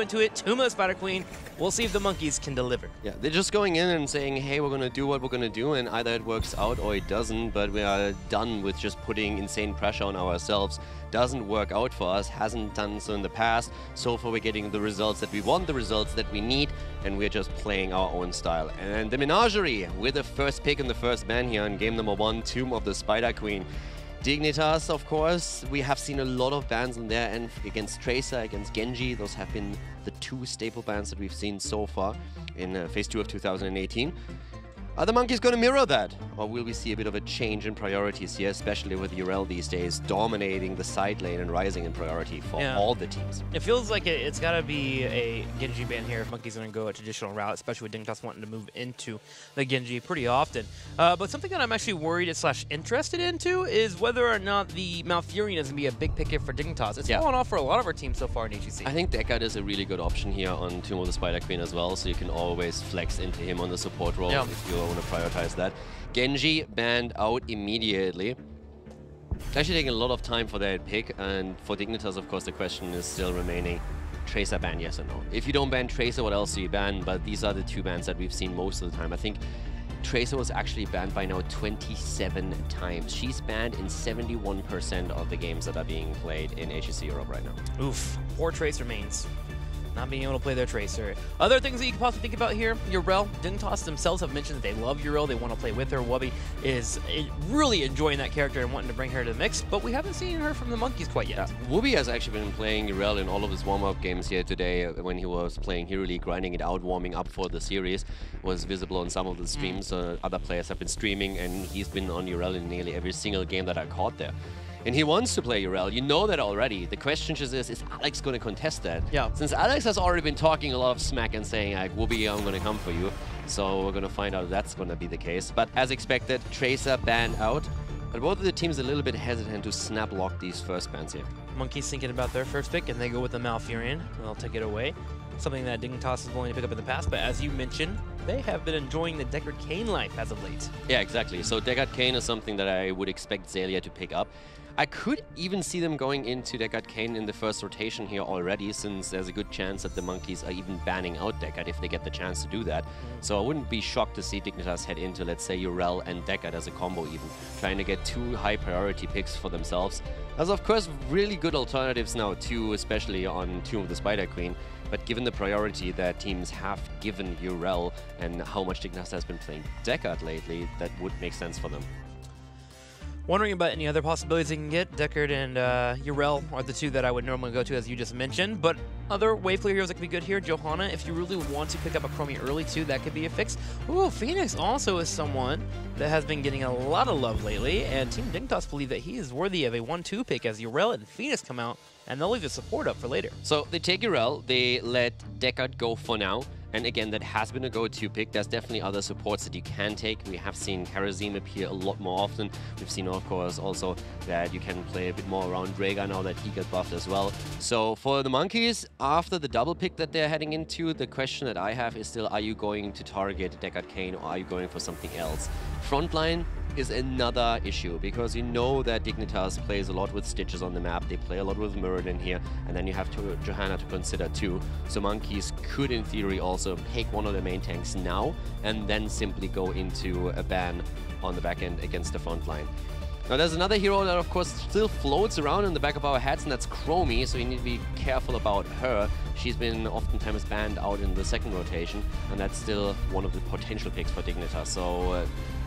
into it, Tuma Spider Queen. We'll see if the monkeys can deliver. Yeah, they're just going in and saying, hey, we're going to do what we're going to do, and either it works out or it doesn't, but we are done with just putting insane pressure on ourselves. Doesn't work out for us, hasn't done so in the past. So far we're getting the results that we want, the results that we need, and we're just playing our own style. And the Menagerie with the first pick in the first ban here in game number 1, Tomb of the Spider Queen. Dignitas, of course, we have seen a lot of bans in there, and against Tracer, against Genji, those have been the 2 staple bans that we've seen so far in Phase 2 of 2018. Are the monkeys going to mirror that? Or will we see a bit of a change in priorities here, especially with Urel these days dominating the side lane and rising in priority for all the teams? It feels like it's got to be a Genji ban here if Monkey's going to go a traditional route, especially with Dignitas wanting to move into the Genji pretty often. But something that I'm actually worried / interested into is whether or not the Malfurion is going to be a big pick here for Dignitas. It's fallen off for a lot of our teams so far in HGC. I think Deckard is a really good option here on Tomb of the Spider Queen as well, so you can always flex into him on the support role if you want to prioritize that. Genji banned out immediately. It's actually taking a lot of time for that pick, and for Dignitas, of course, the question is still remaining. Tracer ban, yes or no? If you don't ban Tracer, what else do you ban? But these are the 2 bans that we've seen most of the time. I think Tracer was actually banned by now 27 times. She's banned in 71% of the games that are being played in HGC Europe right now. Oof, poor Tracer mains. Not being able to play their Tracer. Other things that you can possibly think about here, Urel. Dignitas themselves have mentioned that they love Urel, they want to play with her. Wubby is really enjoying that character and wanting to bring her to the mix, but we haven't seen her from the monkeys quite yet. Yeah. Wubby has actually been playing Urel in all of his warm-up games here today when he was playing Hero League, grinding it out, warming up for the series. Was visible on some of the streams. Other players have been streaming, and he's been on Urel in nearly every single game that I caught there. And he wants to play Urel. You know that already. The question just is Alex going to contest that? Yeah. Since Alex has already been talking a lot of smack and saying, like, Wubby, I'm going to come for you. So we're going to find out if that's going to be the case. But as expected, Tracer banned out. But both of the teams a little bit hesitant to snap lock these first bans here. Monkeys thinking about their first pick, and they go with the Malfurion. They'll take it away. Something that Dignitas is willing to pick up in the past, but as you mentioned, they have been enjoying the Deckard Cain life as of late. Yeah, exactly. So Deckard Cain is something that I would expect Xaylia to pick up. I could even see them going into Deckard Cain in the first rotation here already, since there's a good chance that the monkeys are even banning out Deckard if they get the chance to do that. So I wouldn't be shocked to see Dignitas head into, let's say, Urel and Deckard as a combo even, trying to get 2 high priority picks for themselves. There's of course really good alternatives now too, especially on Tomb of the Spider Queen. But given the priority that teams have given Urel and how much Dignitas has been playing Deckard lately, that would make sense for them. Wondering about any other possibilities they can get. Deckard and Urel are the 2 that I would normally go to, as you just mentioned. But other wave clear heroes that could be good here. Johanna, if you really want to pick up a Chromie early too, that could be a fix. Ooh, Phoenix also is someone that has been getting a lot of love lately. And Team Dignitas believe that he is worthy of a 1-2 pick as Urel and Phoenix come out. And they'll leave the support up for later. So they take Urel, they let Deckard go for now. And again, that has been a go-to pick. There's definitely other supports that you can take. We have seen Karazim appear a lot more often. We've seen, of course, also that you can play a bit more around Rhaegar now that he got buffed as well. So for the monkeys, after the double pick that they're heading into, the question that I have is still, are you going to target Deckard Cain or are you going for something else? Frontline is another issue, because you know that Dignitas plays a lot with Stitches on the map, they play a lot with Muradin here, and then you have Johanna to consider too. So monkeys could in theory also pick one of the main tanks now, and then simply go into a ban on the back end against the frontline. Now there's another hero that of course still floats around in the back of our heads, and that's Chromie, so you need to be careful about her. She's been oftentimes banned out in the second rotation, and that's still one of the potential picks for Dignitas. So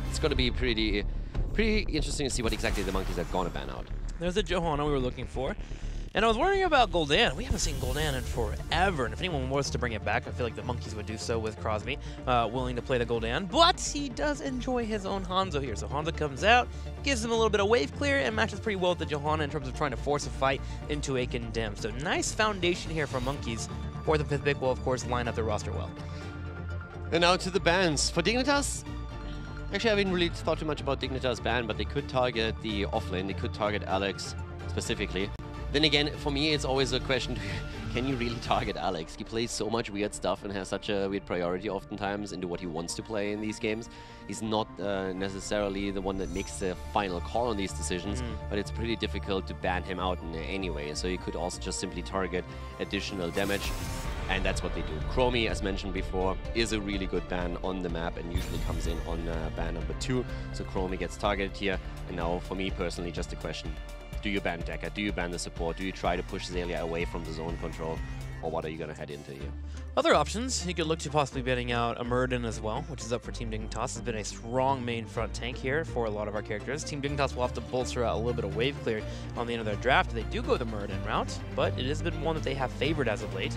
it's going to be pretty interesting to see what exactly the monkeys are going to ban out. There's the Johanna we were looking for. And I was wondering about Gul'dan. We haven't seen Gul'dan in forever. And if anyone was to bring it back, I feel like the monkeys would do so with Crosby, willing to play the Gul'dan. But he does enjoy his own Hanzo here. So Hanzo comes out, gives him a little bit of wave clear, and matches pretty well with the Johanna in terms of trying to force a fight into a condemn. So nice foundation here for monkeys. 4th and 5th pick will, of course, line up their roster well. And now to the bans. For Dignitas, actually, I haven't really thought too much about Dignitas' ban, but they could target the offlane. They could target Alex specifically. Then again, for me, it's always a question, can you really target Alex? He plays so much weird stuff and has such a weird priority oftentimes into what he wants to play in these games. He's not necessarily the one that makes the final call on these decisions, but it's pretty difficult to ban him out in any way. So you could also just simply target additional damage. and that's what they do. Chromie, as mentioned before, is a really good ban on the map and usually comes in on ban number 2. So Chromie gets targeted here. And now, for me personally, just a question. Do you ban Deca? Do you ban the support? Do you try to push Xaylia away from the zone control? Or what are you going to head into here? Other options, you could look to possibly banning out a Muradin as well, which is up for Team Dignitas. Has been a strong main front tank here for a lot of our characters. Team Dignitas will have to bolster out a little bit of wave clear on the end of their draft. They do go the Muradin route, but it has been one that they have favored as of late.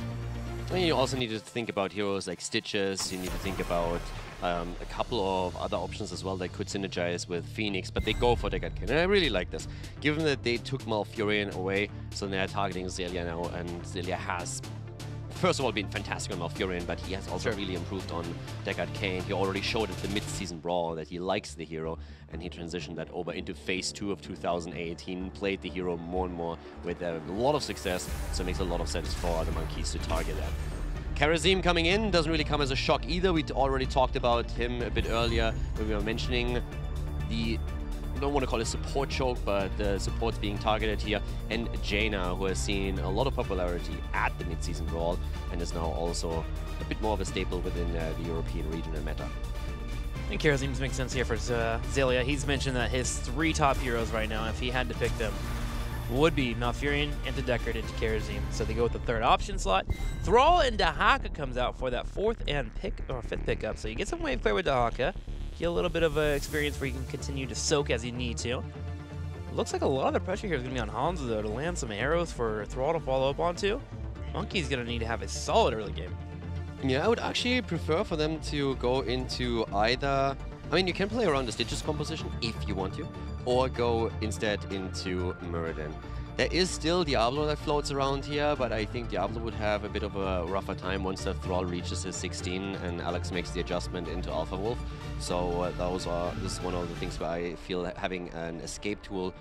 And you also need to think about heroes like Stitches. You need to think about a couple of other options as well that could synergize with Phoenix, but they go for Deckard Kane. And I really like this, given that they took Malfurion away, so they're targeting Xaylia now, and Xaylia has, first of all, been fantastic on Malfurion, but he has also really improved on Deckard Kane. He already showed at the mid-season brawl that he likes the hero, and he transitioned that over into Phase 2 of 2018, played the hero more and more with a lot of success, so it makes a lot of sense for the Monkeys to target that. Karazim coming in doesn't really come as a shock either. We already talked about him a bit earlier when we were mentioning the, I don't want to call it support choke, but the support's being targeted here. And Jaina, who has seen a lot of popularity at the mid-season brawl and is now also a bit more of a staple within the European regional meta. I think Karazim's makes sense here for Xaylia. He's mentioned that his 3 top heroes right now, if he had to pick them, would be Malfurion into Deckard into Karazim. So they go with the 3rd option slot. Thrall and Dahaka comes out for that 4th and 5th pickup. So you get some wave clear with Dahaka. Get a little bit of experience where you can continue to soak as you need to. Looks like a lot of the pressure here is going to be on Hanzo though to land some arrows for Thrall to follow up onto. Monkey's going to need to have a solid early game. Yeah, I would actually prefer for them to go into either... I mean, you can play around the Stitches composition if you want to, or go instead into Muradin. There is still Diablo that floats around here, but I think Diablo would have a bit of a rougher time once the Thrall reaches his 16 and Alex makes the adjustment into Alpha Wolf. So this is one of the things where I feel having an escape tool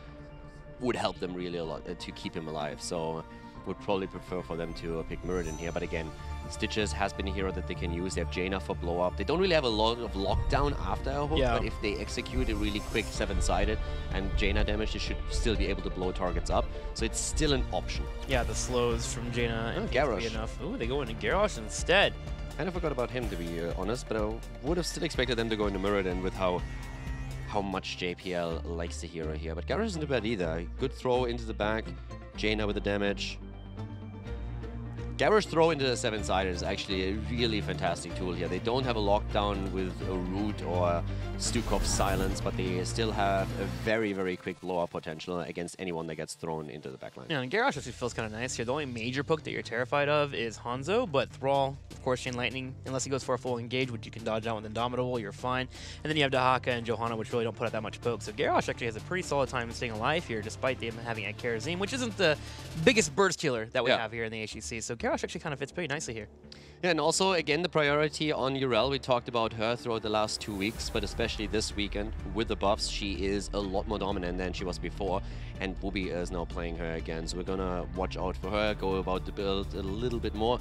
would help them really a lot to keep him alive. So would probably prefer for them to pick Muradin here, but again, Stitches has been a hero that they can use. They have Jaina for blow up. They don't really have a lot of lockdown after a hook, but if they execute a really quick 7-sided and Jaina damage, they should still be able to blow targets up. So it's still an option. Yeah, the slows from Jaina and Garrosh. Enough. Ooh, they go into Garrosh instead. Kind of forgot about him, to be honest, but I would have still expected them to go into Muradin with how much JPL likes the hero here. But Garrosh isn't bad either. Good throw into the back, Jaina with the damage. Garrosh throw into the 7-sided is actually a really fantastic tool here. They don't have a lockdown with a Root or Stukov's Silence, but they still have a very, very quick blow-up potential against anyone that gets thrown into the backline. Yeah, and Garrosh actually feels kind of nice here. The only major poke that you're terrified of is Hanzo, but Thrall, of course, Chain Lightning, unless he goes for a full engage, which you can dodge out with Indomitable, you're fine. And then you have Dahaka and Johanna, which really don't put out that much poke. So Garrosh actually has a pretty solid time staying alive here, despite them having a Karazim, which isn't the biggest burst stealer that we have here in the HGC. So Garrosh actually kind of fits pretty nicely here. Yeah, and also, again, the priority on Urel. We talked about her throughout the last 2 weeks, but especially this weekend with the buffs, she is a lot more dominant than she was before, and Wooby is now playing her again. So we're gonna watch out for her, go about the build a little bit more.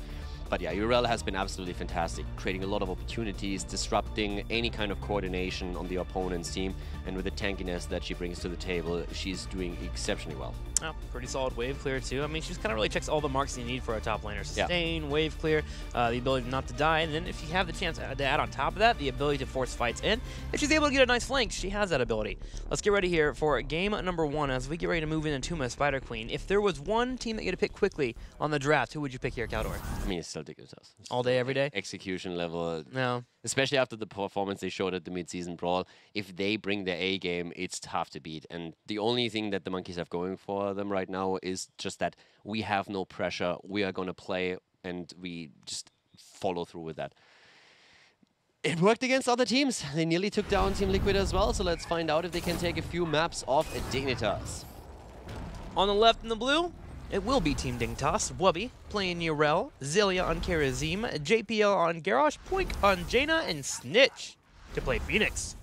But yeah, Urel has been absolutely fantastic, creating a lot of opportunities, disrupting any kind of coordination on the opponent's team, and with the tankiness that she brings to the table, she's doing exceptionally well. Oh, pretty solid wave clear too. I mean, she just kind of really checks all the marks you need for a top laner. Sustain, wave clear, the ability not to die, and then if you have the chance to add on top of that, the ability to force fights in. If she's able to get a nice flank, she has that ability. Let's get ready here for game number 1 as we get ready to move into Entomb Spider Queen. If there was one team that you had to pick quickly on the draft, who would you pick here, Caldor? I mean, it's still Dignitas. All day, every day? Execution level. No. Especially after the performance they showed at the mid-season brawl. If they bring their A game, it's tough to beat. And the only thing that the Monkeys have going for them right now is just that we have no pressure. We are going to play, and we just follow through with that. It worked against other teams. They nearly took down Team Liquid as well. So let's find out if they can take a few maps off Dignitas. On the left in the blue, it will be Team Dignitas. Wubby playing Urel, Xaylia on Karazim, JPL on Garrosh, Poink on Jaina, and Snitch to play Phoenix.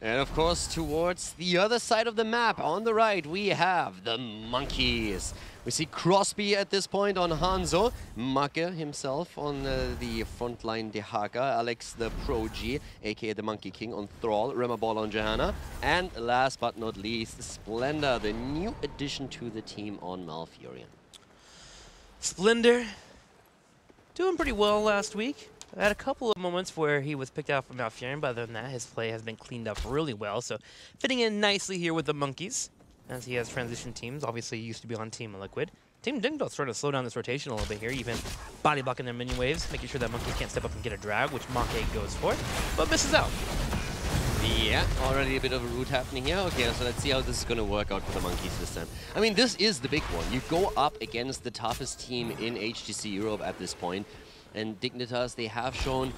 And of course, towards the other side of the map, on the right, we have the Monkeys. We see Crosby at this point on Hanzo, Make himself on the frontline Dehaka, Alex the Pro G, aka the Monkey King on Thrall, Remaball on Johanna, and last but not least, Splendor, the new addition to the team on Malfurion. Splendor doing pretty well last week. I had a couple of moments where he was picked out from Malfurion, but other than that, his play has been cleaned up really well. So fitting in nicely here with the Monkeys, as he has transition teams. Obviously, he used to be on Team Liquid. Team Dignitas starting to slow down this rotation a little bit here, even body blocking their minion waves, making sure that Monkey can't step up and get a drag, which Monkey goes for, but misses out. Yeah, already a bit of a root happening here. Okay, so let's see how this is going to work out for the Monkeys this time. I mean, this is the big one. You go up against the toughest team in HGC Europe at this point. And Dignitas, they have shown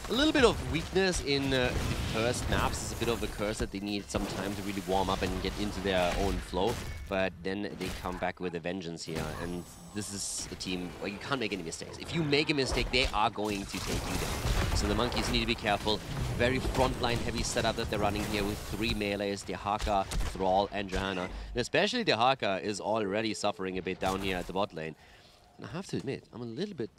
a little bit of weakness in the first maps. It's a bit of a curse that they need some time to really warm up and get into their own flow. But then they come back with a vengeance here. And this is a team where you can't make any mistakes. If you make a mistake, they are going to take you down. So the Monkeys need to be careful. Very frontline heavy setup that they're running here with 3 melees, Dehaka, Thrall, and Johanna. And especially Dehaka is already suffering a bit down here at the bot lane. And I have to admit, I'm a little bit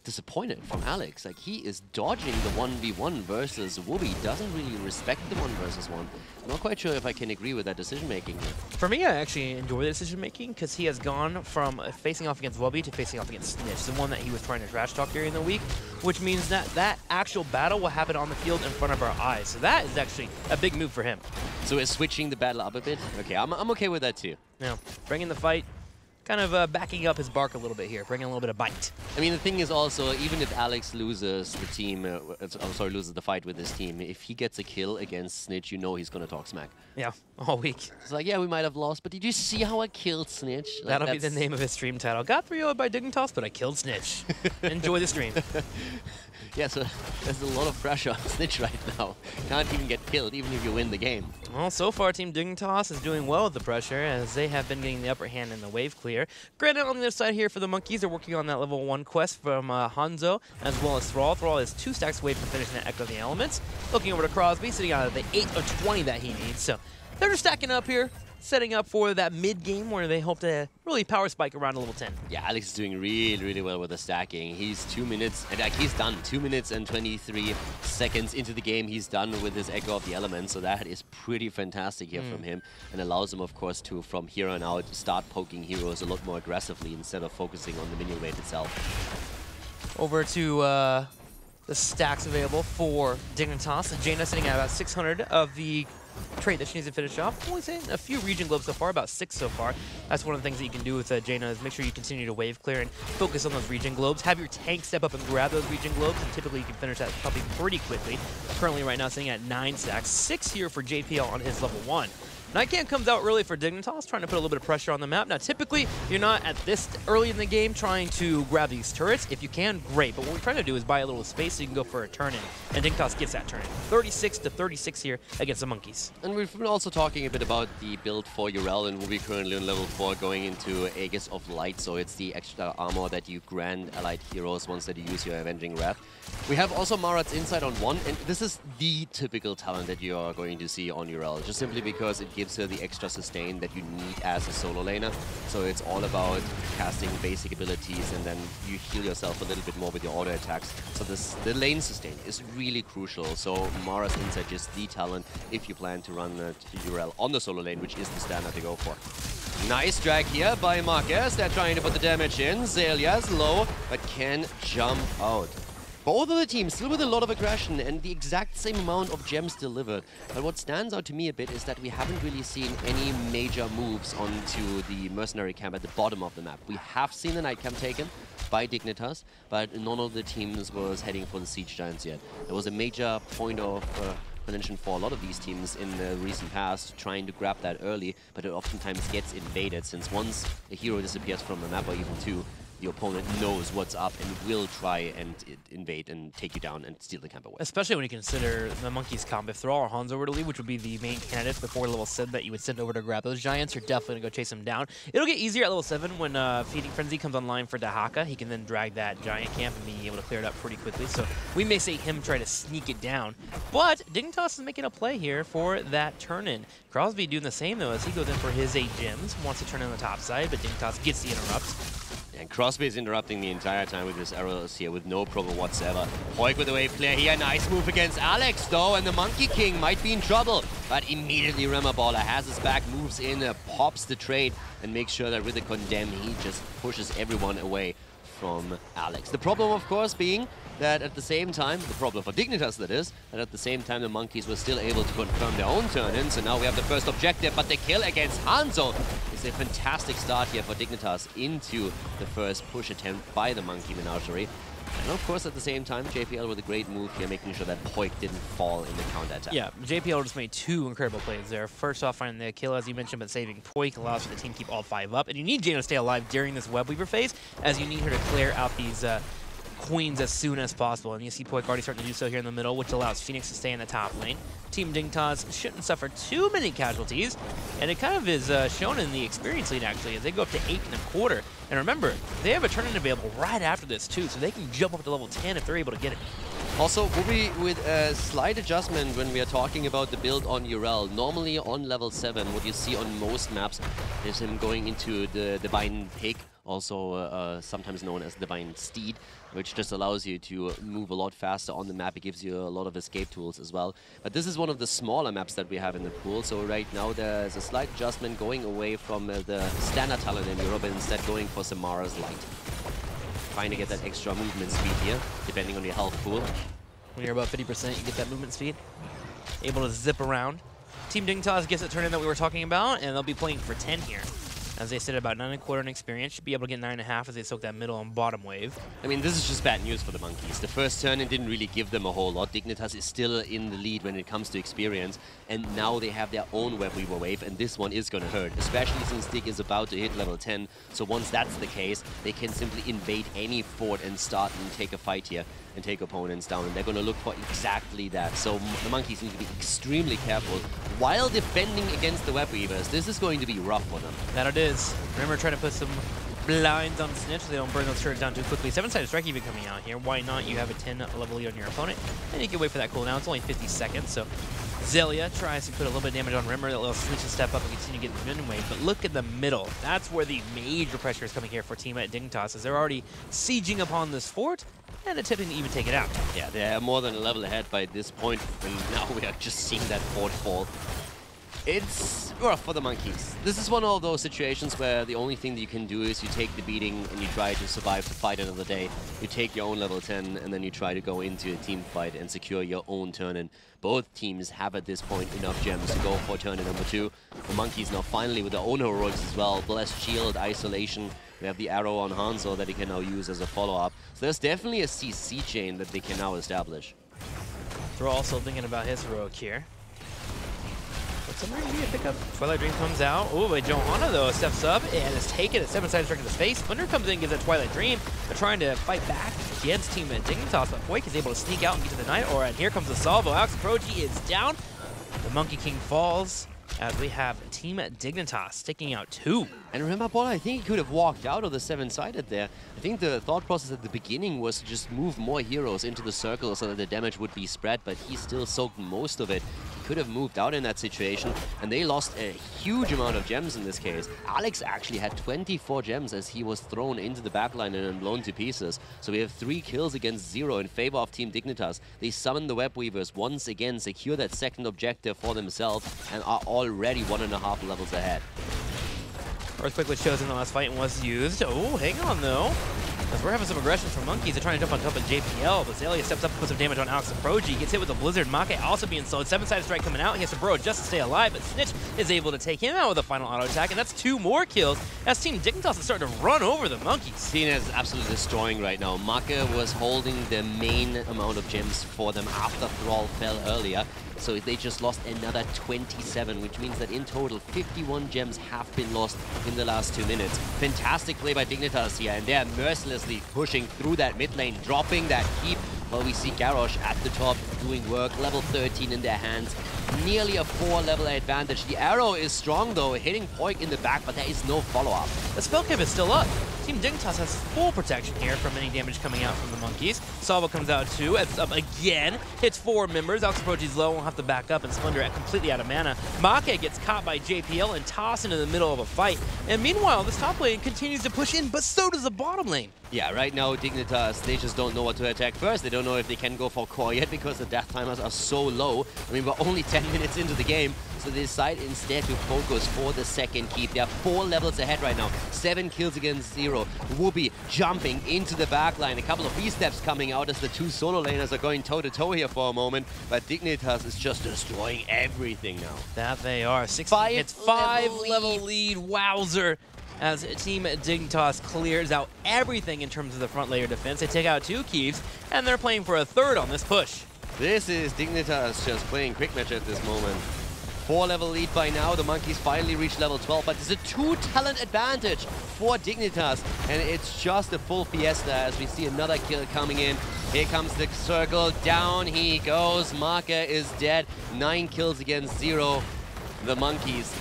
disappointed from Alex. Like, he is dodging the 1v1 versus Wooby, doesn't really respect the 1 versus 1. I'm not quite sure if I can agree with that decision making here. For me, I actually enjoy the decision making because he has gone from facing off against Wooby to facing off against Snitch, the one that he was trying to trash talk during the week, which means that that actual battle will happen on the field in front of our eyes. So that is actually a big move for him. So we're switching the battle up a bit? Okay, I'm okay with that too. Yeah, bringing the fight, kind of backing up his bark a little bit here, bringing a little bit of bite. I mean, the thing is also, even if Alex loses the team, loses the fight with his team, if he gets a kill against Snitch, you know he's going to talk smack. Yeah, all week. It's like, yeah, we might have lost, but did you see how I killed Snitch? Like, that'll be the name of his stream title. Got 3-0'd by Dignitas, but I killed Snitch. Enjoy the stream. Yeah, so there's a lot of pressure on Snitch right now. Can't even get killed, even if you win the game. Well, so far, Team Dignitas is doing well with the pressure, as they have been getting the upper hand in the wave clear. Granted, on the other side here for the Monkeys, they're working on that level 1 quest from Hanzo, as well as Thrall. Thrall is 2 stacks away from finishing that Echo of the Elements. Looking over to Crosby, sitting out of the 8 of 20 that he needs. So they're just stacking up here, setting up for that mid-game where they hope to really power spike around a level 10. Yeah, Alex is doing really, really well with the stacking. He's 2 minutes, and like, he's done. 2 minutes and 23 seconds into the game, he's done with his Echo of the Elements, so that is pretty fantastic here from him, and allows him, of course, to, from here on out, start poking heroes a lot more aggressively instead of focusing on the minion wave itself. Over to the stacks available for Dignitas. Jaina sitting at about 600 of the trait that she needs to finish off. Only saying a few region globes so far, about 6 so far. That's one of the things that you can do with Jaina, is make sure you continue to wave clear and focus on those region globes. Have your tank step up and grab those region globes, and typically you can finish that probably pretty quickly. Currently right now sitting at 9 stacks, 6 here for JPL on his level 1. Nightcam comes out early for Dignitas, trying to put a little bit of pressure on the map. Now, typically, you're not at this early in the game trying to grab these turrets. If you can, great. But what we're trying to do is buy a little space so you can go for a turn-in. And Dignitas gets that turn-in. 36 to 36 here against the Monkeys. And we've been also talking a bit about the build for Urel, and we'll be currently on level 4 going into Aegis of Light. So it's the extra armor that you grant allied heroes once that you use your Avenging Wrath. We have also Marat's Insight on 1, and this is the typical talent that you are going to see on Urel, just simply because it gives her the extra sustain that you need as a solo laner. So it's all about casting basic abilities, and then you heal yourself a little bit more with your auto attacks. So the lane sustain is really crucial. So Mara's Insight is the talent if you plan to run Urel on the solo lane, which is the standard to go for. Nice drag here by Marquez. They're trying to put the damage in. Zelia's low, but can jump out. Both of the teams still with a lot of aggression and the exact same amount of gems delivered. But what stands out to me a bit is that we haven't really seen any major moves onto the mercenary camp at the bottom of the map. We have seen the night camp taken by Dignitas, but none of the teams was heading for the Siege Giants yet. There was a major point of contention for a lot of these teams in the recent past, trying to grab that early, but it oftentimes gets invaded, since once a hero disappears from the map, or even 2, the opponent knows what's up and will try and invade and take you down and steal the camp away. Especially when you consider the Monkeys comp. If Thrall or Hanzo were to leave, which would be the main candidates before level 7 that you would send over to grab those giants, you're definitely going to go chase them down. It'll get easier at level 7 when Feeding Frenzy comes online for Dehaka. He can then drag that giant camp and be able to clear it up pretty quickly. So we may see him try to sneak it down. But Dignitas is making a play here for that turn-in. Crosby doing the same, though, as he goes in for his 8 gems. Wants to turn in on the top side, but Dignitas gets the interrupt. And Crosby is interrupting the entire time with his arrows here with no problem whatsoever. Poik with the wave clear here. Nice move against Alex, though, and the Monkey King might be in trouble. But immediately Rimmer Baller has his back, moves in, pops the trade, and makes sure that with the Condemn, he just pushes everyone away from Alex. The problem, of course, being that at the same time, the problem for Dignitas that is, that at the same time the Monkeys were still able to confirm their own turn-in, so now we have the first objective, but the kill against Hanzo is a fantastic start here for Dignitas into the first push attempt by the Monkey Menagerie. And of course, at the same time, JPL with a great move here, making sure that Poik didn't fall in the counter-attack. Yeah, JPL just made two incredible plays there. First off, finding the kill, as you mentioned, but saving Poik allows for the team to keep all 5 up. And you need Jane to stay alive during this Web Weaver phase, as you need her to clear out these queens as soon as possible. And you see Poik already starting to do so here in the middle, which allows Phoenix to stay in the top lane. Team Dignitas shouldn't suffer too many casualties, and it kind of is shown in the experience lead, actually, as they go up to 8.25. And remember, they have a turn-in available right after this, too, so they can jump up to level 10 if they're able to get it. Also, with a slight adjustment when we are talking about the build on Urel, normally on level 7, what you see on most maps is him going into the Divine Pig, also sometimes known as Divine Steed, which just allows you to move a lot faster on the map. It gives you a lot of escape tools as well. But this is one of the smaller maps that we have in the pool, so right now there's a slight adjustment going away from the standard talent in Europe and instead going for Samara's Light. Trying to get that extra movement speed here, depending on your health pool. When you're about 50%, you get that movement speed. Able to zip around. Team Dignitas gets a turn-in that we were talking about, and they'll be playing for 10 here. As they sit at about 9.25 in experience, should be able to get 9.5 as they soak that middle and bottom wave. I mean, this is just bad news for the Monkeys. The first turn-in didn't really give them a whole lot. Dignitas is still in the lead when it comes to experience, and now they have their own Web Weaver wave, and this one is going to hurt, especially since Dig is about to hit level 10. So once that's the case, they can simply invade any fort and start and take a fight here and take opponents down, and they're going to look for exactly that. So the Monkeys need to be extremely careful while defending against the Web Weavers. This is going to be rough for them. That it is. Remember, trying to put some blinds on Snitch so they don't burn those turrets down too quickly. 7-sided strike even coming out here. Why not? You have a 10 level lead on your opponent, and you can wait for that cooldown. It's only 50 seconds, so Zelia tries to put a little bit of damage on Rimmer. That allows Snitch to step up and continue to get the min wave. But look at the middle. That's where the major pressure is coming here for Team at Dignitas, as they're already sieging upon this fort and attempting to even take it out. Yeah, they're more than a level ahead by this point, and now we are just seeing that fort fall. It's rough for the Monkeys. This is one of those situations where the only thing that you can do is you take the beating and you try to survive to fight another day. You take your own level 10 and then you try to go into a team fight and secure your own turn-in. Both teams have at this point enough gems to go for turn-in number 2. The Monkeys now finally with their own heroics as well. Blessed Shield, Isolation. We have the arrow on Hanzo that he can now use as a follow-up. So there's definitely a CC chain that they can now establish. They're also thinking about his heroic here. Somewhere maybe a pickup. Twilight Dream comes out. Oh, but Johanna, though, steps up and is taken a 7-sided strike to the face. Thunder comes in, gives a Twilight Dream. They're trying to fight back against Team Dignitas, but Poik is able to sneak out and get to the Night Aura. And here comes the salvo. Alex Proji is down. The Monkey King falls as we have Team Dignitas taking out 2. And remember, Paul, I think he could have walked out of the 7-sided there. I think the thought process at the beginning was to just move more heroes into the circle so that the damage would be spread, but he still soaked most of it. He could have moved out in that situation, and they lost a huge amount of gems in this case. Alex actually had 24 gems as he was thrown into the backline and blown to pieces. So we have 3 kills against 0 in favor of Team Dignitas. They summon the Web Weavers once again, secure that second objective for themselves, and are already 1.5 levels ahead. Earthquake was chosen in the last fight and was used. Oh, hang on, though. As we're having some aggression from Monkeys, they're trying to jump on top of JPL, but Zelia steps up and puts some damage on Alex and Proji. Gets hit with a Blizzard. Make also being slowed. 7-sided strike coming out. He has to burrow just to stay alive, but Snitch is able to take him out with a final auto attack, and that's 2 more kills as Team Dignitas is starting to run over the Monkeys. Cena is absolutely destroying right now. Make was holding the main amount of gems for them after Thrall fell earlier. So they just lost another 27, which means that in total, 51 gems have been lost in the last 2 minutes. Fantastic play by Dignitas here, and they're mercilessly pushing through that mid lane, dropping that keep. Well, we see Garrosh at the top doing work, level 13 in their hands. Nearly a 4-level advantage. The arrow is strong, though, hitting Poik in the back, but there is no follow-up. The spell cap is still up. Team Dignitas has full protection here from any damage coming out from the Monkeys. Salvo comes out too. It's up again. Hits 4 members. Alex Proji's low. Won't have to back up, and Splendor completely out of mana. Make gets caught by JPL and tossed into the middle of a fight. And meanwhile, this top lane continues to push in, but so does the bottom lane. Yeah, right now Dignitas, they just don't know what to attack first. They don't know if they can go for core yet because the death timers are so low. I mean, we're only 10 minutes into the game, so they decide instead to focus for the second keep. They are 4 levels ahead right now. 7 kills against 0. Whoopi jumping into the backline. A couple of V-steps coming out as the 2 solo laners are going toe-to-toe here for a moment, but Dignitas is just destroying everything now. That they are. 5 level lead. Wowzer. As Team Dignitas clears out everything in terms of the front layer defense. They take out 2 keeps, and they're playing for a 3rd on this push. This is Dignitas just playing quick match at this moment. 4 level lead by now. The Monkeys finally reach level 12, but there's a 2 talent advantage for Dignitas, and it's just a full fiesta as we see another kill coming in. Here comes the circle. Down he goes. Marker is dead. 9 kills against 0. The Monkeys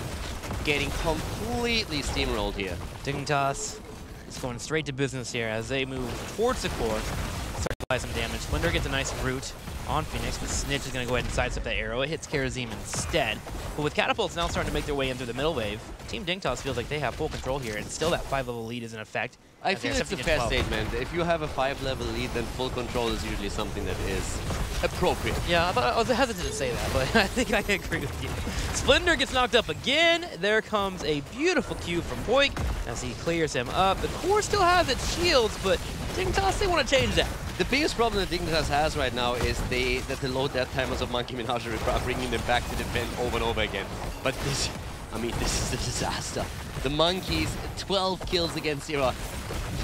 getting completely steamrolled here. Dignitas is going straight to business here as they move towards the core. Start to apply some damage. Splinter gets a nice root on Phoenix, but Snitch is going to go ahead and sidestep that arrow. It hits Karazim instead. But with catapults now starting to make their way in through the middle wave, Team Dignitas feels like they have full control here, and still that 5 level lead is in effect. I feel it's a fair statement. If you have a 5 level lead, then full control is usually something that is appropriate. Yeah, I was hesitant to say that, but I think I agree with you. Splinter gets knocked up again. There comes a beautiful Q from Poik as he clears him up. The core still has its shields, but Dignitas, they want to change that. The biggest problem that Dignitas has right now is that the low death timers of Monkey Menagerie are bringing them back to defend over and over again. But this, I mean, this is a disaster. The Monkeys, 12 kills against 0.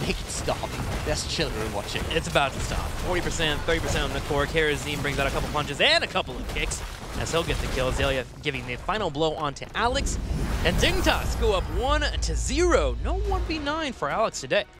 Make it stop. There's children watching. It's about to stop. 40%, 30% on the core. Karazim brings out a couple punches and a couple of kicks as he'll get the kill. Azalea giving the final blow onto Alex. And Dignitas go up 1-0. No 1v9 for Alex today.